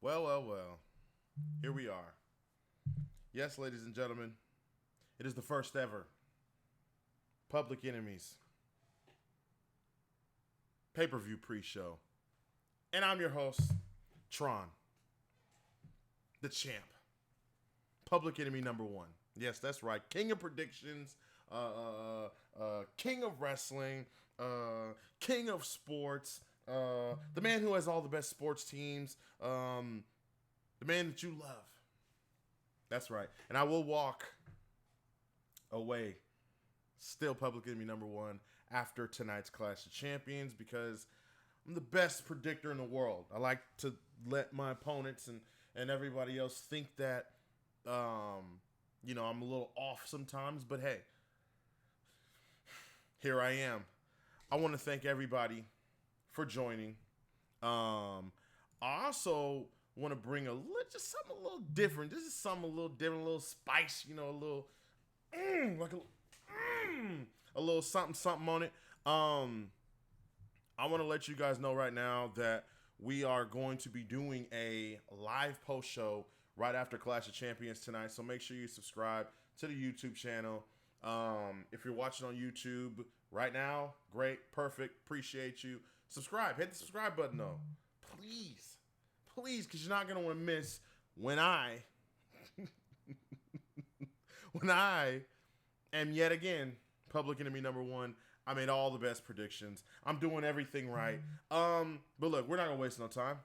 Well, well, well. Here we are. Yes, ladies and gentlemen, it is the first ever Public Enemies pay-per-view pre-show. And I'm your host, Tron, the champ. Public Enemy number one. Yes, that's right. King of predictions, king of wrestling, king of sports, the man who has all the best sports teams, the man that you love. That's right. And I will walk away still Public Enemy number one after tonight's Clash of Champions because I'm the best predictor in the world. I like to let my opponents and everybody else think that, I'm a little off sometimes. But hey, here I am. I want to thank everybody for joining. I also want to bring just something a little different. This is something a little different, a little spice, a little like a little something on it. I want to let you guys know right now that we are going to be doing a live post show right after Clash of Champions tonight. So make sure you subscribe to the YouTube channel. If you're watching on YouTube right now, great, perfect, appreciate you. Subscribe, hit the subscribe button though, please, because you're not gonna want to miss when I am yet again Public Enemy number one. I made all the best predictions. I'm doing everything right. But look, we're not gonna waste no time.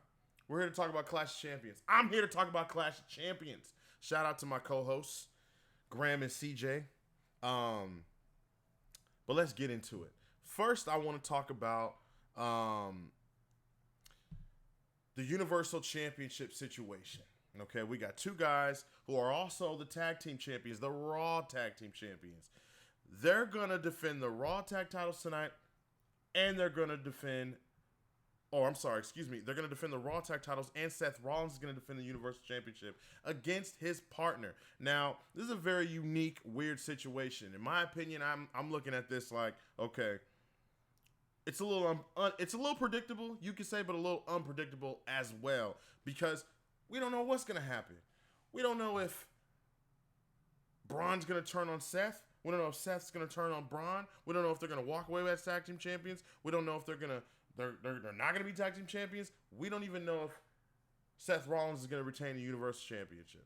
We're here to talk about Clash of Champions. I'm here to talk about Clash of Champions. Shout out to my co-hosts, Graham and CJ. But let's get into it. First, I want to talk about the Universal Championship situation. Okay, we got two guys who are also the tag team champions, the Raw tag team champions. They're going to defend the Raw tag titles tonight, and they're going to defend, they're going to defend the Raw tag titles, and Seth Rollins is going to defend the Universal Championship against his partner. Now, this is a very unique, weird situation. In my opinion, I'm looking at this like, okay, it's a little predictable, you could say, but a little unpredictable as well, because we don't know what's going to happen. We don't know if Braun's going to turn on Seth. We don't know if Seth's going to turn on Braun. We don't know if they're going to walk away as tag team champions. We don't know if they're not going to be tag team champions. We don't even know if Seth Rollins is going to retain the Universal Championship.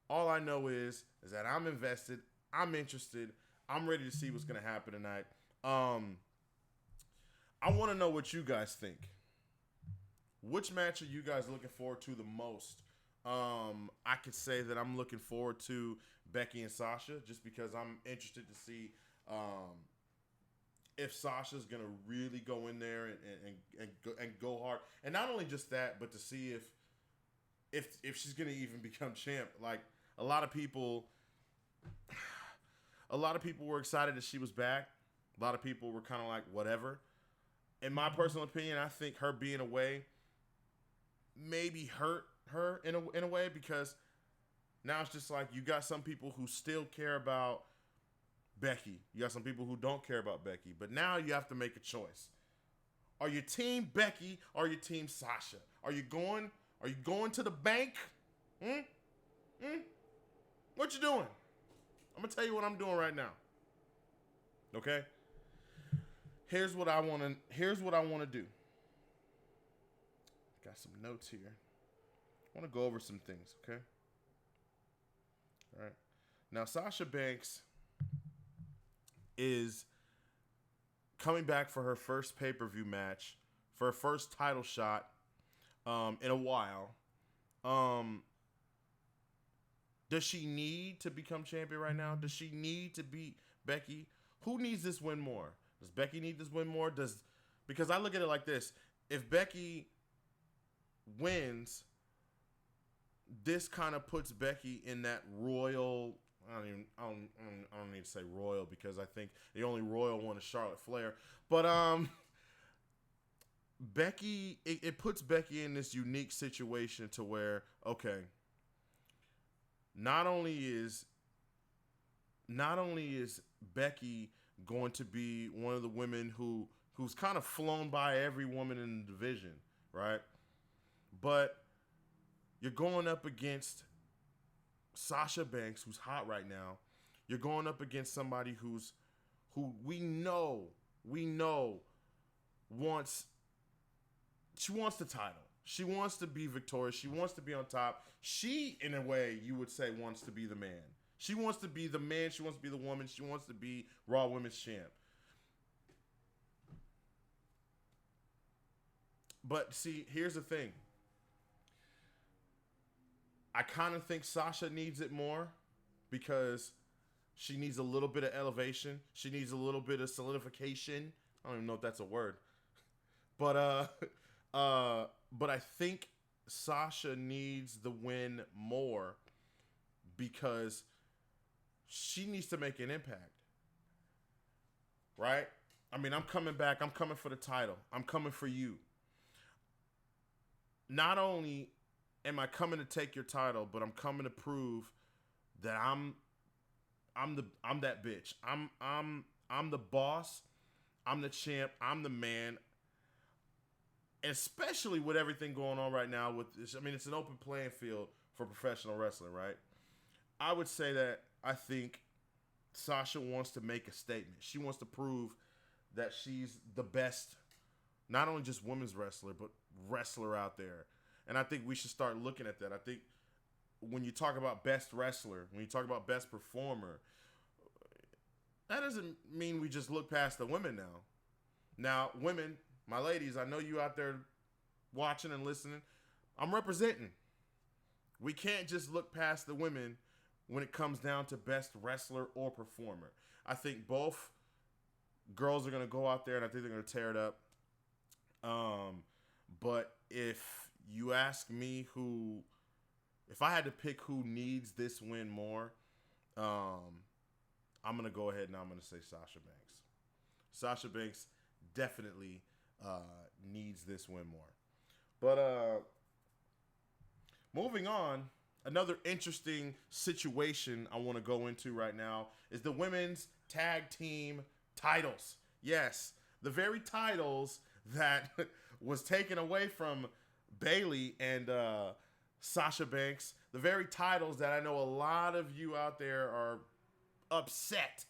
All I know is that I'm invested. I'm interested. I'm ready to see what's going to happen tonight. I want to know what you guys think. Which match are you guys looking forward to the most? I could say that I'm looking forward to Becky and Sasha just because I'm interested to see if Sasha's gonna really go in there and go hard, and not only just that, but to see if she's gonna even become champ. Like a lot of people were excited that she was back. A lot of people were kind of like whatever. In my personal opinion, I think her being away maybe hurt her in a way, because now it's just like you got some people who still care about Becky. You got some people who don't care about Becky. But now you have to make a choice. Are you team Becky or are you team Sasha? Are you going to the bank? What you doing? I'm gonna tell you what I'm doing right now. Okay? Here's what I wanna do. Got some notes here. I want to go over some things, okay? All right. Now, Sasha Banks is coming back for her first pay-per-view match, for her first title shot in a while. Does she need to become champion right now? Does she need to beat Becky? Who needs this win more? Does Becky need this win more? Because I look at it like this. If Becky wins, this kind of puts Becky in that royal. I don't need to say royal because I think the only royal one is Charlotte Flair. But Becky, it puts Becky in this unique situation to where, okay, not only is Becky going to be one of the women who's kind of flown by every woman in the division, right? But You're going up against Sasha Banks, who's hot right now. You're going up against somebody who we know wants the title. She wants to be victorious. She wants to be on top. She, in a way, you would say, wants to be the man. She wants to be the man. She wants to be the woman. She wants to be Raw Women's Champ. But see, here's the thing. I kind of think Sasha needs it more because she needs a little bit of elevation. She needs a little bit of solidification. I don't even know if that's a word. But I think Sasha needs the win more because she needs to make an impact. Right? I mean, I'm coming back. I'm coming for the title. I'm coming for you. Not only am I coming to take your title, but I'm coming to prove that I'm that bitch. I'm the boss. I'm the champ. I'm the man. Especially with everything going on right now with this, I mean, it's an open playing field for professional wrestling, right? I would say that I think Sasha wants to make a statement. She wants to prove that she's the best, not only just women's wrestler, but wrestler out there. And I think we should start looking at that. I think when you talk about best wrestler, when you talk about best performer, that doesn't mean we just look past the women now. Now, women, my ladies, I know you out there watching and listening. I'm representing. We can't just look past the women when it comes down to best wrestler or performer. I think both girls are going to go out there and I think they're going to tear it up. But if you ask me if I had to pick who needs this win more, I'm going to go ahead and I'm going to say Sasha Banks. Sasha Banks definitely needs this win more. But moving on, another interesting situation I want to go into right now is the women's tag team titles. Yes, the very titles that was taken away from Bayley and Sasha Banks. The very titles that I know a lot of you out there are upset.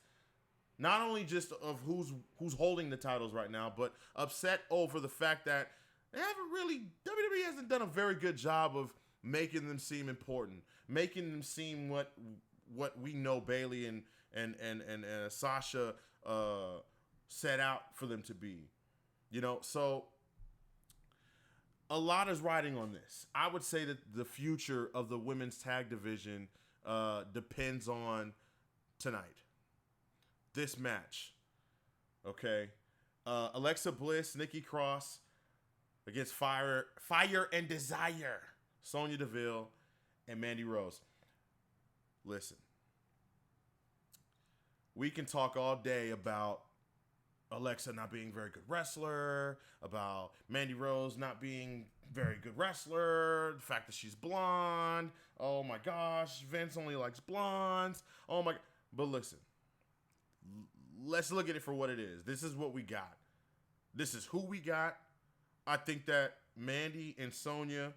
Not only just of who's holding the titles right now, but upset over the fact that WWE hasn't done a very good job of making them seem important, making them seem what we know Bayley and Sasha set out for them to be. So a lot is riding on this. I would say that the future of the women's tag division depends on tonight. This match. Okay. Alexa Bliss, Nikki Cross against Fire and Desire, Sonya Deville, and Mandy Rose. Listen. We can talk all day about Alexa not being a very good wrestler, about Mandy Rose not being a very good wrestler, the fact that she's blonde. Oh my gosh, Vince only likes blondes. Oh my. But listen. Let's look at it for what it is. This is what we got. This is who we got. I think that Mandy and Sonya,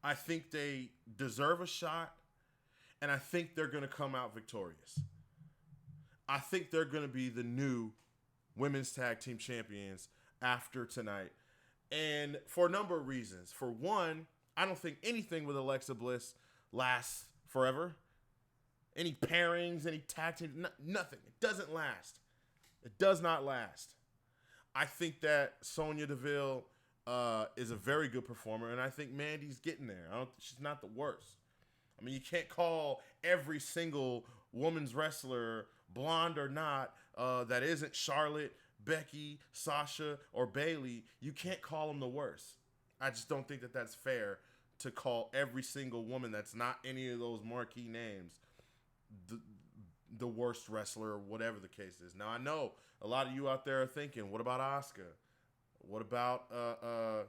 I think they deserve a shot, and I think they're going to come out victorious. I think they're going to be the new women's tag team champions after tonight, and for a number of reasons. For one, I don't think anything with Alexa Bliss lasts forever. Any pairings, any tag team, nothing. It doesn't last. It does not last. I think that Sonya Deville is a very good performer, and I think Mandy's getting there. She's not the worst. I mean, you can't call every single woman's wrestler, blonde or not, that isn't Charlotte, Becky, Sasha, or Bayley. You can't call them the worst. I just don't think that that's fair to call every single woman that's not any of those marquee names the worst wrestler or whatever the case is. Now, I know a lot of you out there are thinking, what about Asuka? What about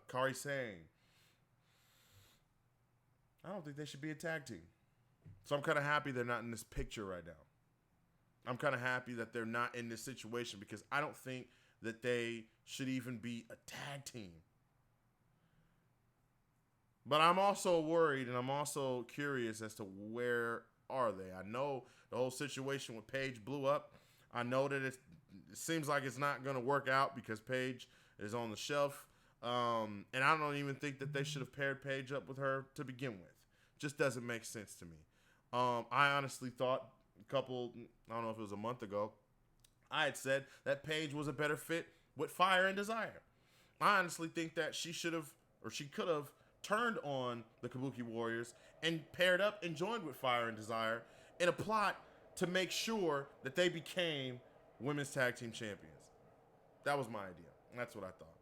Kairi Sane? I don't think they should be a tag team. So I'm kind of happy they're not in this picture right now. I'm kind of happy that they're not in this situation because I don't think that they should even be a tag team. But I'm also worried and I'm also curious as to where are they. I know the whole situation with Paige blew up. I know that it seems like it's not going to work out because Paige is on the shelf. And I don't even think that they should have paired Paige up with her to begin with. Just doesn't make sense to me. I honestly thought I don't know if it was a month ago, I had said that Paige was a better fit with Fire and Desire. I honestly think that she could have turned on the Kabuki Warriors and paired up and joined with Fire and Desire in a plot to make sure that they became women's tag team champions. That was my idea. That's what I thought.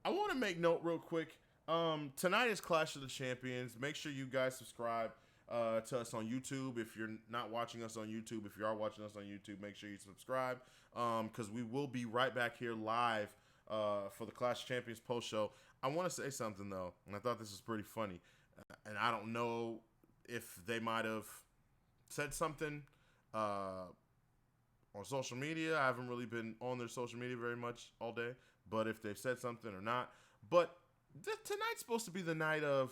I want to make note real quick. Tonight is Clash of the Champions. Make sure you guys subscribe to us on YouTube. If you're not watching us on YouTube, if you are watching us on YouTube, make sure you subscribe because we will be right back here live for the Clash of Champions post show. I want to say something though, and I thought this was pretty funny, and I don't know if they might have said something on social media. I haven't really been on their social media very much all day, but if they've said something or not. But tonight's supposed to be the night of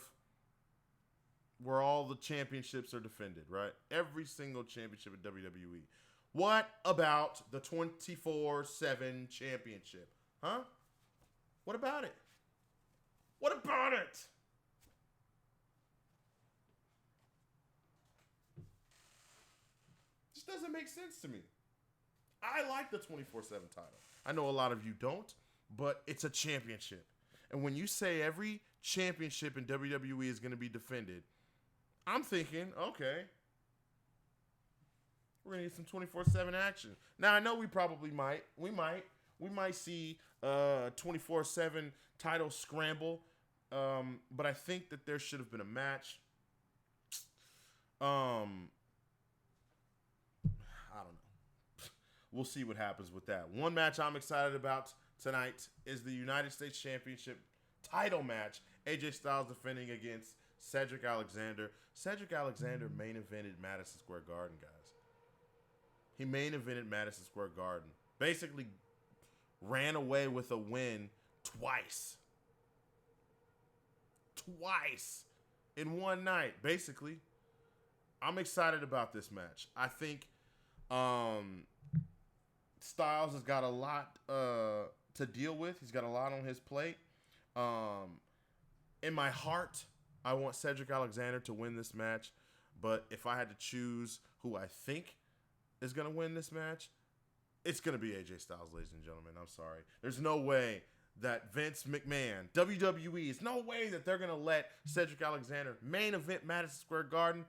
where all the championships are defended, right? Every single championship in WWE. What about the 24/7 championship? Huh? What about it? What about it? This doesn't make sense to me. I like the 24/7 title. I know a lot of you don't, but it's a championship. And when you say every championship in WWE is going to be defended, I'm thinking, okay, we're going to get some 24/7 action. Now, I know we probably might. We might see 24/7 title scramble. But I think that there should have been a match. I don't know. We'll see what happens with that. One match I'm excited about tonight is the United States Championship title match. AJ Styles defending against Cedric Alexander. Cedric Alexander main evented Madison Square Garden, guys. He main evented Madison Square Garden. Basically ran away with a win twice in one night, basically. I'm excited about this match. I think Styles has got a lot to deal with. He's got a lot on his plate. In my heart, I want Cedric Alexander to win this match. But if I had to choose who I think is going to win this match, it's going to be AJ Styles, ladies and gentlemen. I'm sorry. There's no way that Vince McMahon, WWE, is no way that they're going to let Cedric Alexander main event Madison Square Garden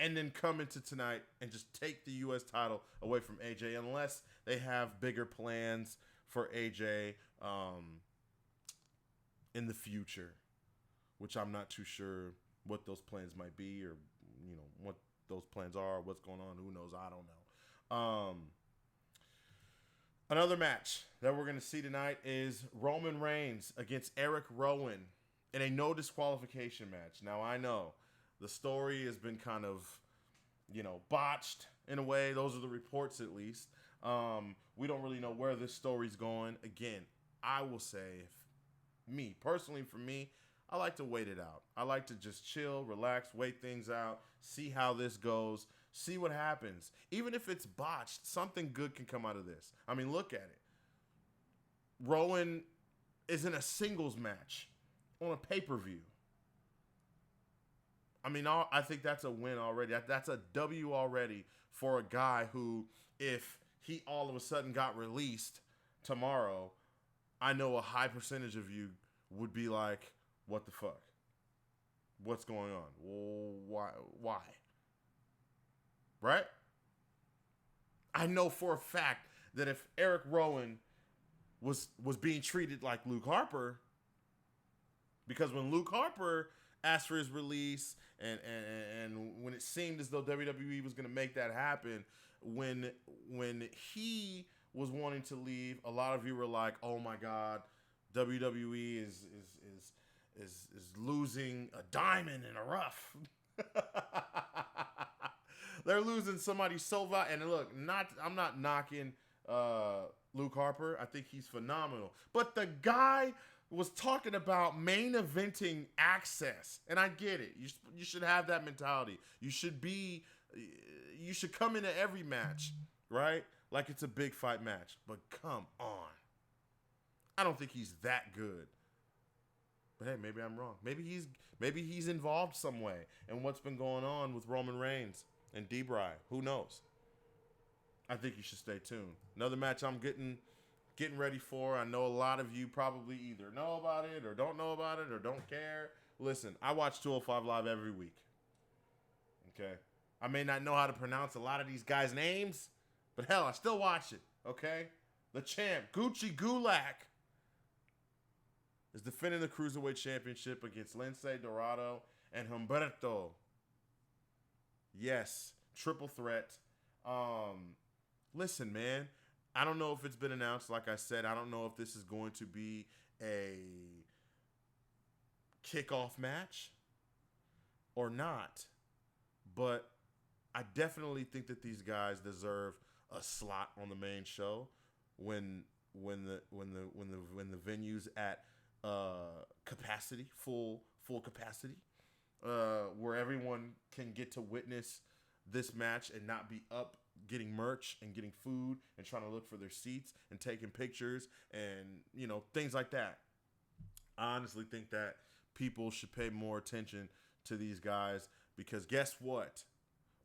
and then come into tonight and just take the U.S. title away from AJ unless they have bigger plans for AJ in the future, which I'm not too sure what those plans might be or, you know, what those plans are, what's going on. Who knows? I don't know. Another match that we're going to see tonight is Roman Reigns against Eric Rowan in a no disqualification match. Now, I know the story has been kind of, you know, botched in a way. Those are the reports, at least. We don't really know where this story's going. Again, I will say, for me, I like to wait it out. I like to just chill, relax, wait things out, see how this goes. See what happens. Even if it's botched, something good can come out of this. I mean, look at it. Rowan is in a singles match on a pay-per-view. I mean, I think that's a win already. That's a W already for a guy who, if he all of a sudden got released tomorrow, I know a high percentage of you would be like, what the fuck? What's going on? Why? Right? I know for a fact that if Eric Rowan was being treated like Luke Harper, because when Luke Harper asked for his release and when it seemed as though WWE was going to make that happen, when he was wanting to leave, a lot of you were like, "Oh my God, WWE is losing a diamond in a rough." They're losing somebody so vital. And look, I'm not knocking Luke Harper. I think he's phenomenal. But the guy was talking about main eventing access, and I get it. You should have that mentality. You should come into every match, right? Like it's a big fight match. But come on. I don't think he's that good. But hey, maybe I'm wrong. Maybe he's involved some way in what's been going on with Roman Reigns and D-Bry. Who knows? I think you should stay tuned. Another match I'm getting ready for. I know a lot of you probably either know about it or don't know about it or don't care. Listen, I watch 205 Live every week. Okay? I may not know how to pronounce a lot of these guys' names, but hell, I still watch it. Okay? The champ, Gucci Gulak, is defending the Cruiserweight Championship against Lince Dorado and Humberto. Yes, triple threat. Listen, man, I don't know if it's been announced. Like I said, I don't know if this is going to be a kickoff match or not. But I definitely think that these guys deserve a slot on the main show when the venue's at capacity, full capacity, where everyone can get to witness this match and not be up getting merch and getting food and trying to look for their seats and taking pictures and, things like that. I honestly think that people should pay more attention to these guys because guess what?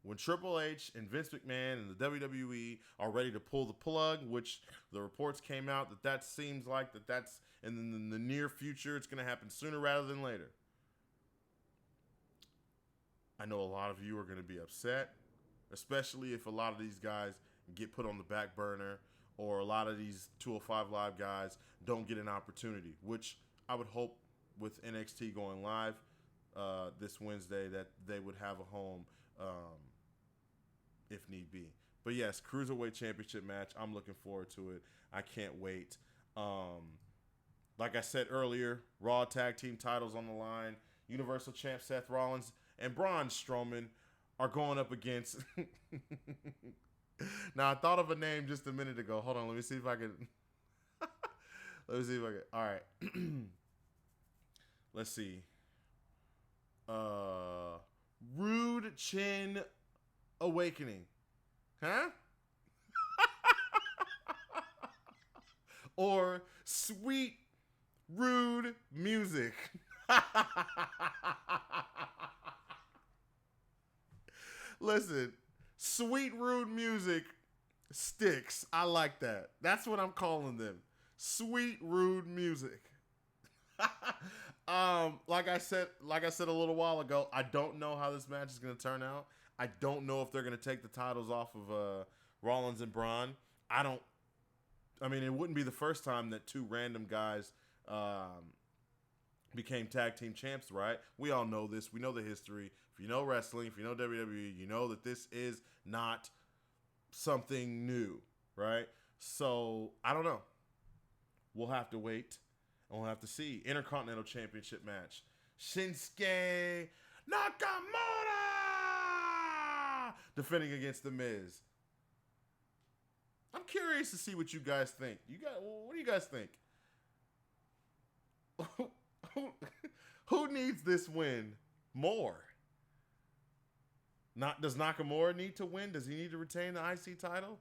When Triple H and Vince McMahon and the WWE are ready to pull the plug, which the reports came out that seems like that's in the near future, it's going to happen sooner rather than later. I know a lot of you are going to be upset, especially if a lot of these guys get put on the back burner or a lot of these 205 Live guys don't get an opportunity, which I would hope with NXT going live this Wednesday that they would have a home if need be. But yes, Cruiserweight Championship match. I'm looking forward to it. I can't wait. Like I said earlier, Raw Tag Team titles on the line. Universal Champ Seth Rollins and Braun Strowman are going up against... Now, I thought of a name just a minute ago. Hold on, let me see if I can... All right. Let's see. Rude Chin Awakening. Huh? Or Sweet Rude Music. Listen, Sweet Rude Music sticks. I like that. That's what I'm calling them. Sweet Rude Music. Like I said a little while ago, I don't know how this match is going to turn out. I don't know if they're going to take the titles off of Rollins and Braun. It wouldn't be the first time that two random guys became tag team champs, right? We all know this. We know the history. If you know wrestling, if you know WWE, you know that this is not something new, right? So, I don't know. We'll have to wait, and we'll have to see. Intercontinental Championship match. Shinsuke Nakamura defending against The Miz. I'm curious to see what you guys think. What do you guys think? Who needs this win more? Does Nakamura need to win? Does he need to retain the IC title?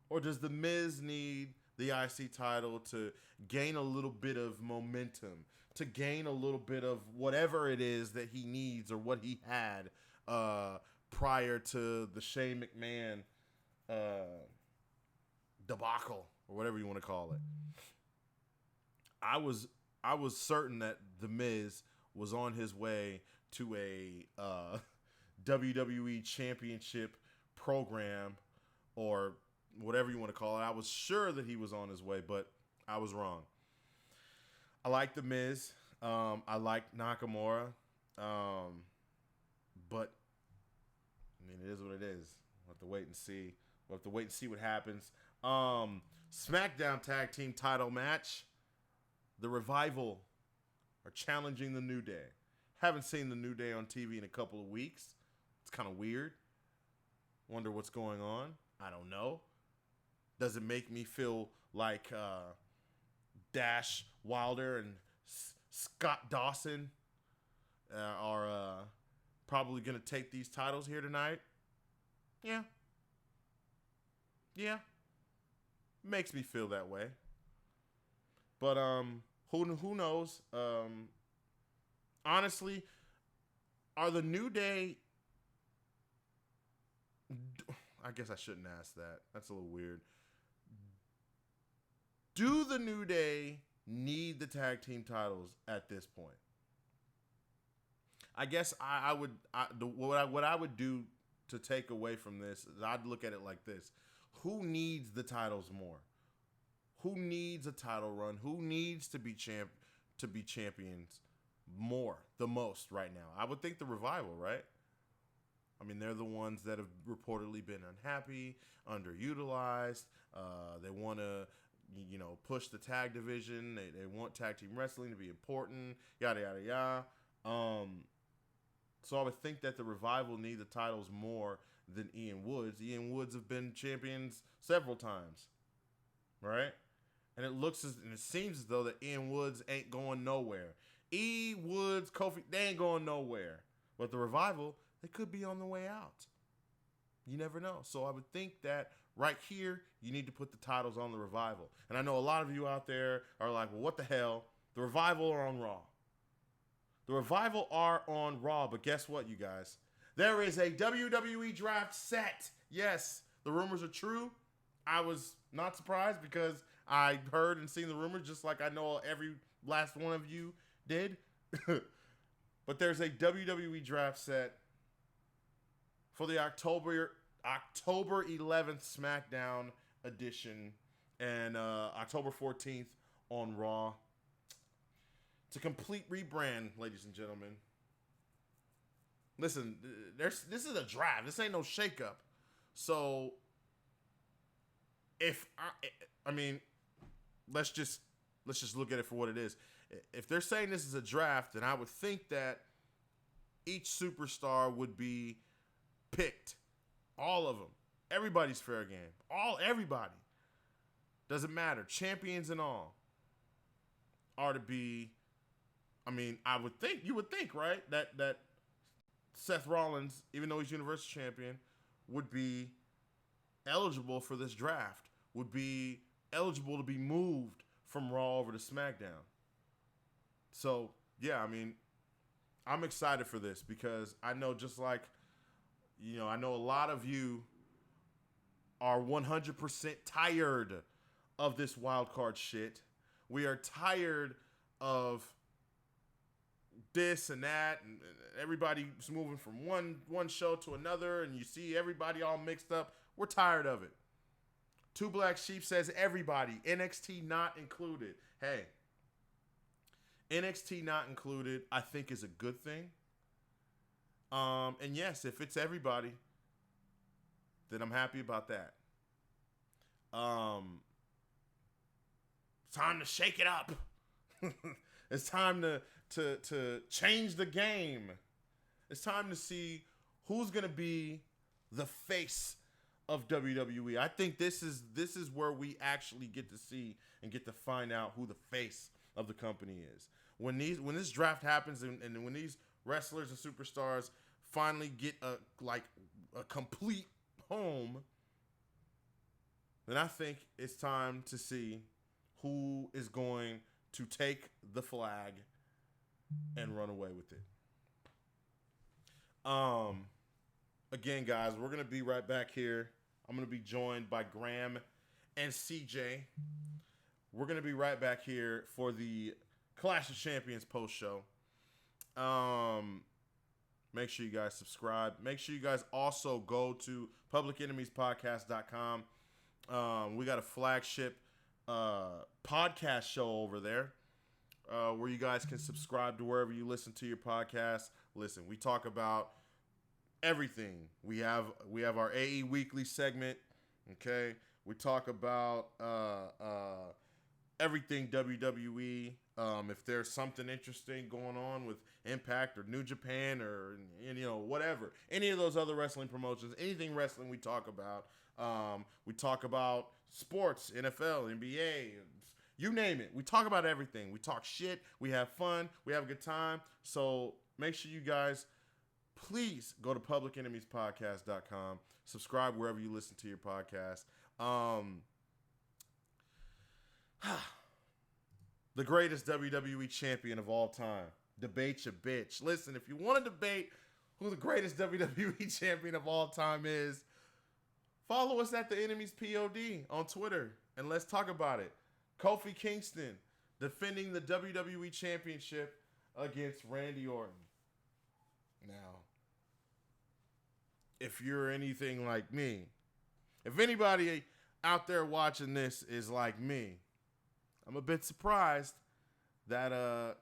Or does The Miz need the IC title to gain a little bit of momentum, to gain a little bit of whatever it is that he needs or what he had prior to the Shane McMahon debacle or whatever you want to call it? I was certain that The Miz was on his way to a WWE Championship program or whatever you want to call it. I was sure that he was on his way, but I was wrong. I like The Miz. I like Nakamura. But, it is what it is. We'll have to wait and see. We'll have to wait and see what happens. SmackDown Tag Team title match. The Revival are challenging the New Day. Haven't seen the New Day on TV in a couple of weeks. It's kind of weird. Wonder what's going on. I don't know. Does it make me feel like Dash Wilder and Scott Dawson are probably going to take these titles here tonight. Yeah. Makes me feel that way. But who knows? Honestly, are the New Day... I guess I shouldn't ask that. That's a little weird. Do the New Day need the tag team titles at this point? I guess what I would do to take away from this is I'd look at it like this. Who needs the titles more? Who needs a title run? Who needs to be champions more, the most right now? I would think the Revival, right? I mean, they're the ones that have reportedly been unhappy, underutilized. They want to, push the tag division. They want tag team wrestling to be important, yada, yada, yada. So I would think that the Revival need the titles more than Ian Woods. Ian Woods have been champions several times, right? And it seems as though that Ian Woods ain't going nowhere. Woods, Kofi, they ain't going nowhere. But the Revival, they could be on the way out. You never know. So I would think that right here, you need to put the titles on the Revival. And I know a lot of you out there are like, well, what the hell? The Revival are on Raw. The Revival are on Raw, but guess what, you guys? There is a WWE Draft set. Yes, the rumors are true. I was not surprised because I heard and seen the rumors just like I know every last one of you did. But there's a WWE Draft set for the October 11th SmackDown edition and October 14th on Raw. It's a complete rebrand, ladies and gentlemen. Listen, this is a draft. This ain't no shakeup. So, let's just look at it for what it is. If they're saying this is a draft, then I would think that each superstar would be picked. All of them. Everybody's fair game. Everybody. Doesn't matter. Champions and all are to be... you would think, right? That Seth Rollins, even though he's Universal Champion, would be eligible for this draft, would be eligible to be moved from Raw over to SmackDown. So, yeah, I'm excited for this because I know just like, I know a lot of you are 100% tired of this wild card shit. We are tired of this and that, and everybody's moving from one show to another, and you see everybody all mixed up. We're tired of it. Two Black Sheep says everybody, NXT not included. Hey, NXT not included, I think is a good thing. And yes, if it's everybody, then I'm happy about that. It's time to shake it up. It's time to change the game. It's time to see who's gonna be the face of WWE. I think this is where we actually get to see and get to find out who the face of the company is. When this draft happens and when these wrestlers and superstars finally get a complete home, then I think it's time to see who is going to take the flag and run away with it. Again, guys, we're going to be right back here. I'm going to be joined by Graham and CJ. We're going to be right back here for the Clash of Champions post show. Make sure you guys subscribe. Make sure you guys also go to publicenemiespodcast.com. We got a flagship podcast show over there where you guys can subscribe to wherever you listen to your podcast. Listen, we talk about everything. We have our AE Weekly segment. Okay, we talk about everything WWE. If there's something interesting going on with Impact or New Japan or whatever, any of those other wrestling promotions, anything wrestling we talk about. We talk about sports, NFL, NBA, You name it. We talk about everything. We talk shit. We have fun. We have a good time. So make sure you guys, please go to publicenemiespodcast.com. Subscribe wherever you listen to your podcast. The greatest WWE champion of all time. Debate your bitch. Listen, if you want to debate who the greatest WWE champion of all time is, follow us at the Enemies POD on Twitter and let's talk about it. Kofi Kingston defending the WWE Championship against Randy Orton. Now, if you're anything like me, if anybody out there watching this is like me, I'm a bit surprised that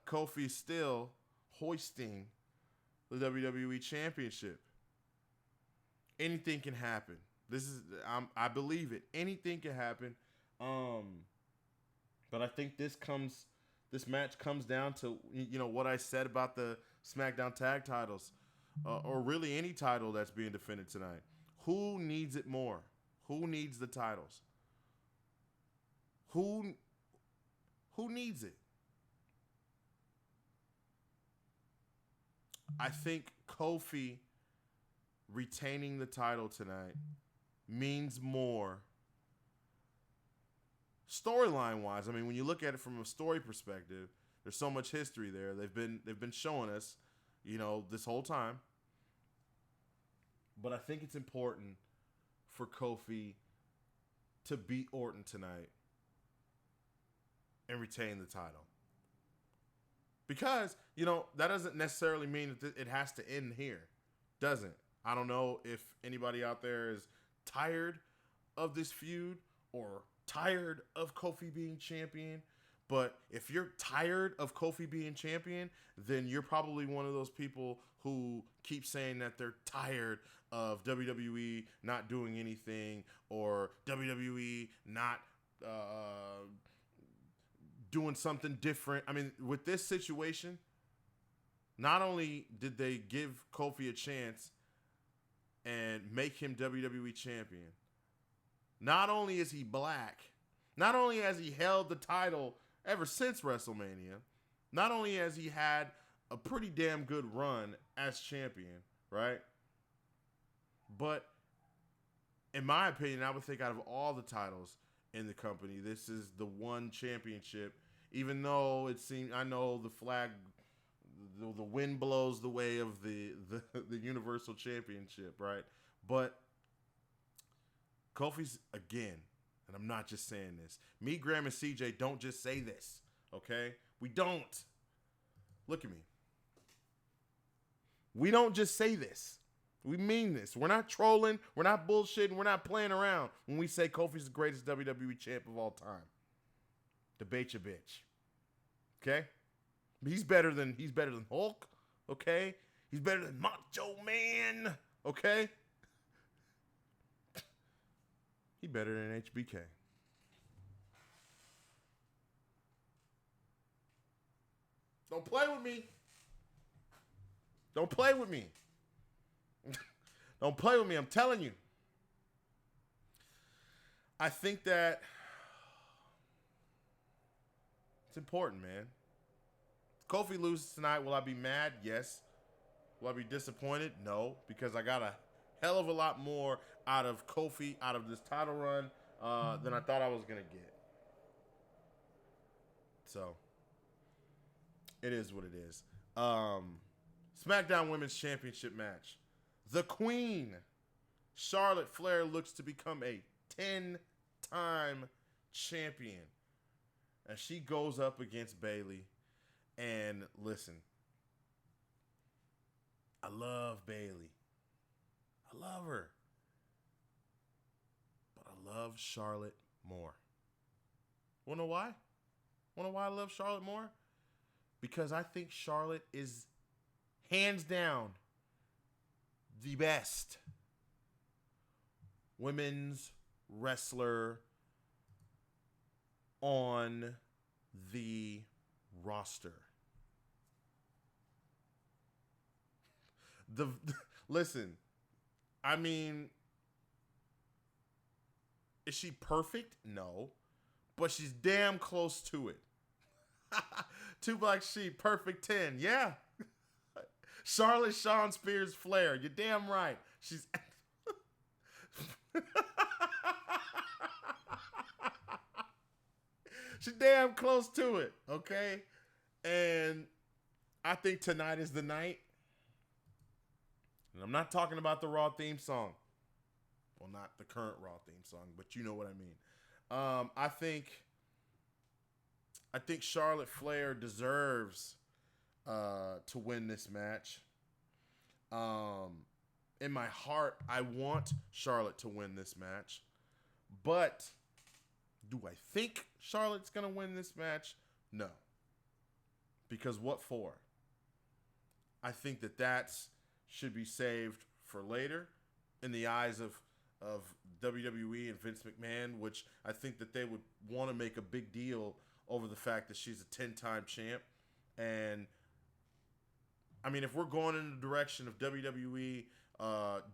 Kofi's still hoisting the WWE Championship. Anything can happen. I believe it. Anything can happen. But I think this match comes down to, what I said about the SmackDown tag titles, or really any title that's being defended tonight. Who needs it more? Who needs the titles? Who needs it? I think Kofi retaining the title tonight means more storyline wise. I mean, when you look at it from a story perspective, there's so much history there. They've been showing us, this whole time. But I think it's important for Kofi to beat Orton tonight and retain the title. Because, that doesn't necessarily mean that it has to end here. Doesn't. I don't know if anybody out there is tired of this feud or tired of Kofi being champion. But if you're tired of Kofi being champion, then you're probably one of those people who keep saying that they're tired of WWE not doing anything or WWE not doing something different. I mean, with this situation, not only did they give Kofi a chance and make him WWE champion, not only is he black, not only has he held the title ever since WrestleMania, not only has he had a pretty damn good run as champion, right? But in my opinion, I would think out of all the titles in the company, this is the one championship, even though it seems, I know the flag, the wind blows the way of the Universal Championship, right? But Kofi's, again, and I'm not just saying this. Me, Graham, and CJ don't just say this, okay? We don't. Look at me. We don't just say this. We mean this. We're not trolling. We're not bullshitting. We're not playing around when we say Kofi's the greatest WWE champ of all time. Debate your bitch. Okay? He's better than Hulk. Okay? He's better than Macho Man. Okay? He better than HBK. Don't play with me. Don't play with me. Don't play with me. I'm telling you. I think that it's important, man. Kofi loses tonight. Will I be mad? Yes. Will I be disappointed? No, because I got a hell of a lot more out of Kofi, out of this title run, than I thought I was going to get. So, it is what it is. SmackDown Women's Championship match. The Queen, Charlotte Flair, looks to become a 10-time champion. And she goes up against Bayley. And listen, I love Bayley. I love her. But I love Charlotte more. Wanna know why? Wanna know why I love Charlotte more? Because I think Charlotte is hands down the best women's wrestler on the roster. Listen, I mean, is she perfect? No. but she's damn close to it. Two Black Sheep, perfect 10. Yeah. Charlotte, Shawn Spears, Flair. You're damn right. She's she's damn close to it, okay? And I think tonight is the night. And I'm not talking about the Raw theme song. Well, not the current Raw theme song, but you know what I mean. I think Charlotte Flair deserves to win this match. In my heart, I want Charlotte to win this match. But do I think Charlotte's going to win this match? No. Because what for? I think that should be saved for later in the eyes of WWE and Vince McMahon, which I think that they would want to make a big deal over the fact that she's a 10-time champ. And I mean, if we're going in the direction of WWE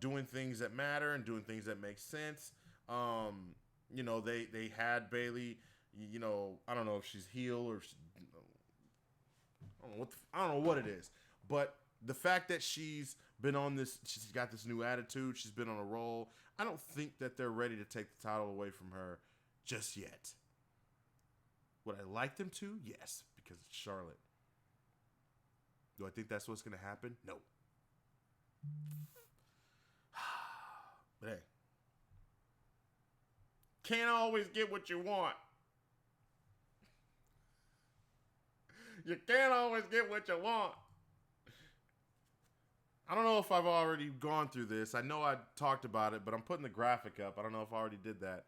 doing things that matter and doing things that make sense, you know, they had Bayley. You know, I don't know if she's heel or I don't know what it is, but the fact that she's been on this, she's got this new attitude. She's been on a roll. I don't think that they're ready to take the title away from her just yet. Would I like them to? Yes, because it's Charlotte. Do I think that's what's going to happen? No. But hey, can't always get what you want. You can't always get what you want. I don't know if I've already gone through this. I know I talked about it, but I'm putting the graphic up. I don't know if I already did that.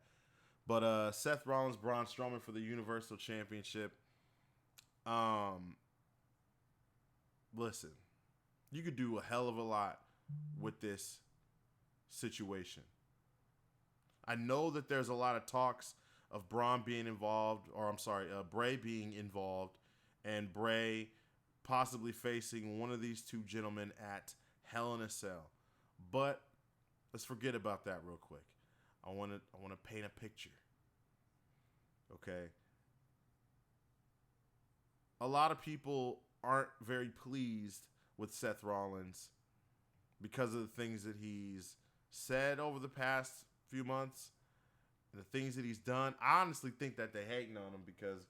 But Seth Rollins, Braun Strowman for the Universal Championship. Listen, you could do a hell of a lot with this situation. I know that there's a lot of talks of Braun being involved, or I'm sorry, Bray being involved, and Bray possibly facing one of these two gentlemen at Hell in a Cell. But let's forget about that real quick. I want to paint a picture. Okay? A lot of people aren't very pleased with Seth Rollins because of the things that he's said over the past few months and the things that he's done. I honestly think that they're hating on him because,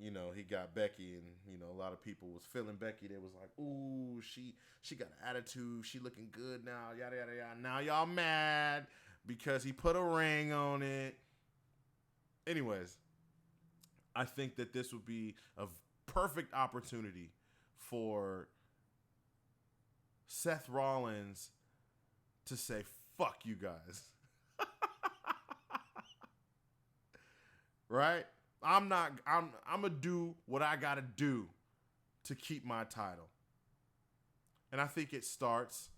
you know, he got Becky, and, you know, a lot of people was feeling Becky. They was like, ooh, she got an attitude. She looking good now, yada, yada, yada. Now y'all mad because he put a ring on it. Anyways, I think that this would be a perfect opportunity for Seth Rollins to say, fuck you guys. Right? I'm going to do what I got to do to keep my title. And I think it starts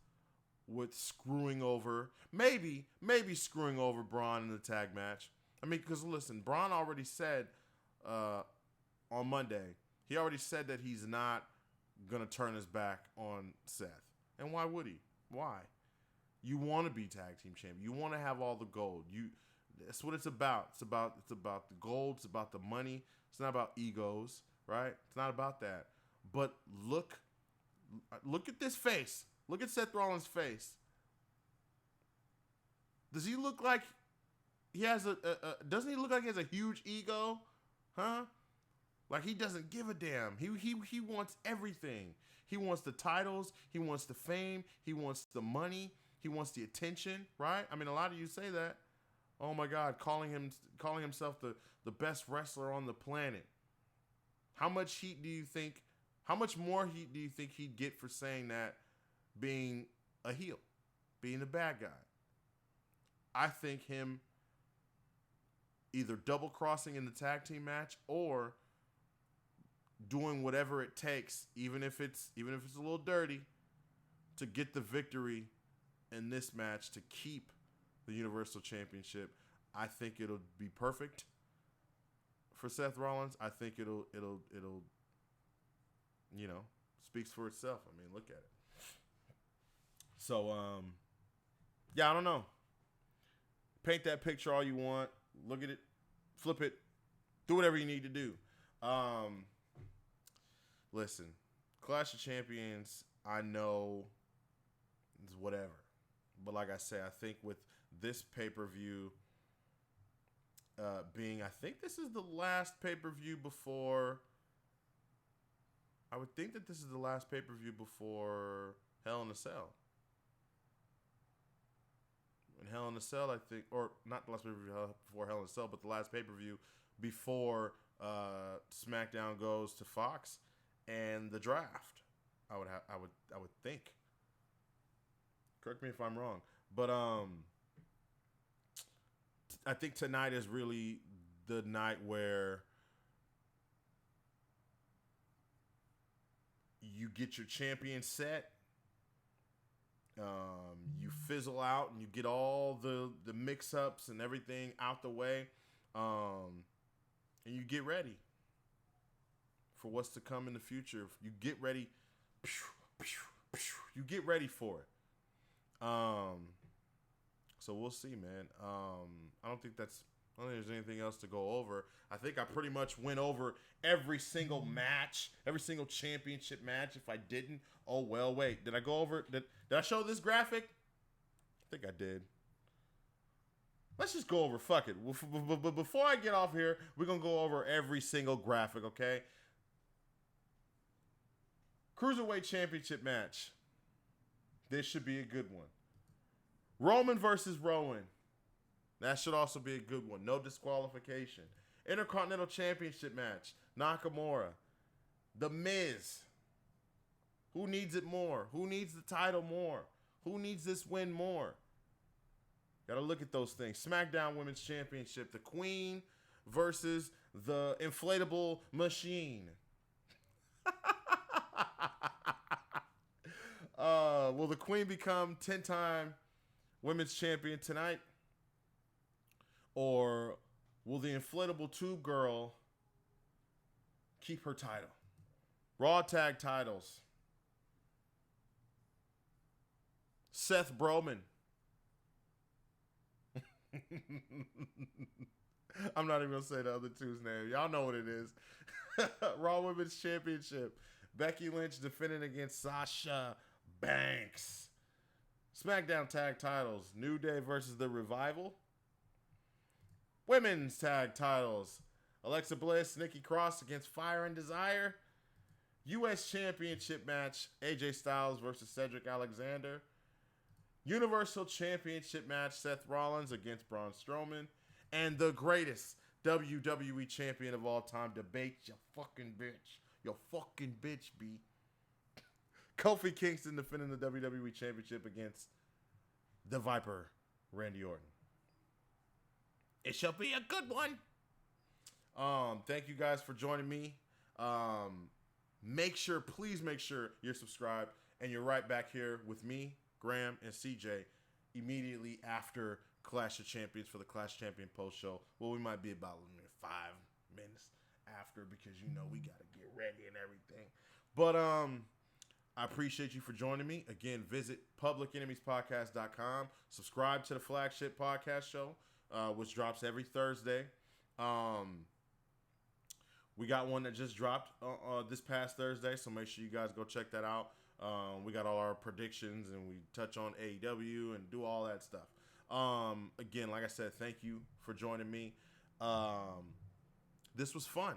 with screwing over, maybe screwing over Braun in the tag match. I mean, because listen, Braun already said on Monday, he already said that he's not going to turn his back on Seth. And why would he? Why? You want to be tag team champion. You want to have all the gold. That's what it's about. It's about the gold. It's about the money. It's not about egos, right? It's not about that. But look at this face. Look at Seth Rollins' face. Does he look like he has doesn't he look like he has a huge ego? Huh? Like he doesn't give a damn. He wants everything. He wants the titles. He wants the fame. He wants the money. He wants the attention, right? I mean, a lot of you say that. Oh my God, calling himself the best wrestler on the planet. How much more heat do you think he'd get for saying that, being a heel, being the bad guy? I think him either double crossing in the tag team match or doing whatever it takes, even if it's a little dirty, to get the victory in this match to keep the Universal Championship. I think it'll be perfect for Seth Rollins. I think it'll you know, speaks for itself. I mean, look at it. So I don't know. Paint that picture all you want. Look at it, flip it Do whatever you need to do. Listen, Clash of Champions, I know is whatever. But like I say, I think with this pay-per-view being, I think this is the last pay-per-view before... I would think that this is the last pay-per-view before Hell in a Cell. And Hell in a Cell, I think, or not the last pay-per-view before Hell in a Cell, but the last pay-per-view before SmackDown goes to Fox and the draft. I would think. Correct me if I'm wrong, but I think tonight is really the night where you get your champion set. You fizzle out and you get all the mix-ups and everything out the way, and you get ready for what's to come in the future. You get ready. You get ready for it. So we'll see, man. I don't think there's anything else to go over. I think I pretty much went over every single match, every single championship match. If I didn't, oh well. Wait, did I go over? Did I show this graphic? I think I did. Let's just go over. Fuck it. But before I get off here, we're gonna go over every single graphic, okay? Cruiserweight Championship match. This should be a good one. Roman versus Rowan. That should also be a good one. No disqualification. Intercontinental Championship match. Nakamura. The Miz. Who needs it more? Who needs the title more? Who needs this win more? Got to look at those things. SmackDown Women's Championship. The Queen versus the inflatable machine. Will the Queen become 10-time Women's Champion tonight? Or will the inflatable tube girl keep her title? Raw tag titles. Seth Roman. I'm not even going to say the other two's name. Y'all know what it is. Raw Women's Championship. Becky Lynch defending against Sasha Banks. SmackDown tag titles. New Day versus The Revival. Women's tag titles. Alexa Bliss, Nikki Cross against Fire and Desire. U.S. Championship match. AJ Styles versus Cedric Alexander. Universal Championship match. Seth Rollins against Braun Strowman. And the greatest WWE champion of all time. Debate your fucking bitch. Your fucking bitch, B. Kofi Kingston defending the WWE Championship against the Viper, Randy Orton. It shall be a good one. Thank you guys for joining me. Please make sure you're subscribed and you're right back here with me, Graham, and CJ immediately after Clash of Champions for the Clash Champion post show. Well, we might be about 5 minutes after because we got to get ready and everything. But I appreciate you for joining me. Again, visit publicenemiespodcast.com. Subscribe to the flagship podcast show, which drops every Thursday. We got one that just dropped this past Thursday, so make sure you guys go check that out. We got all our predictions, and we touch on AEW and do all that stuff. Again, like I said, thank you for joining me. This was fun.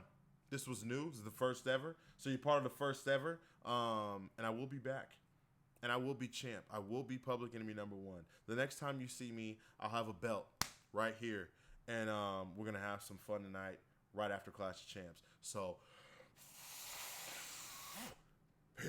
This was new. This is the first ever. So you're part of the first ever. And I will be back. And I will be champ. I will be Public Enemy #1. The next time you see me, I'll have a belt right here. And we're going to have some fun tonight right after Clash of Champs. So, peace.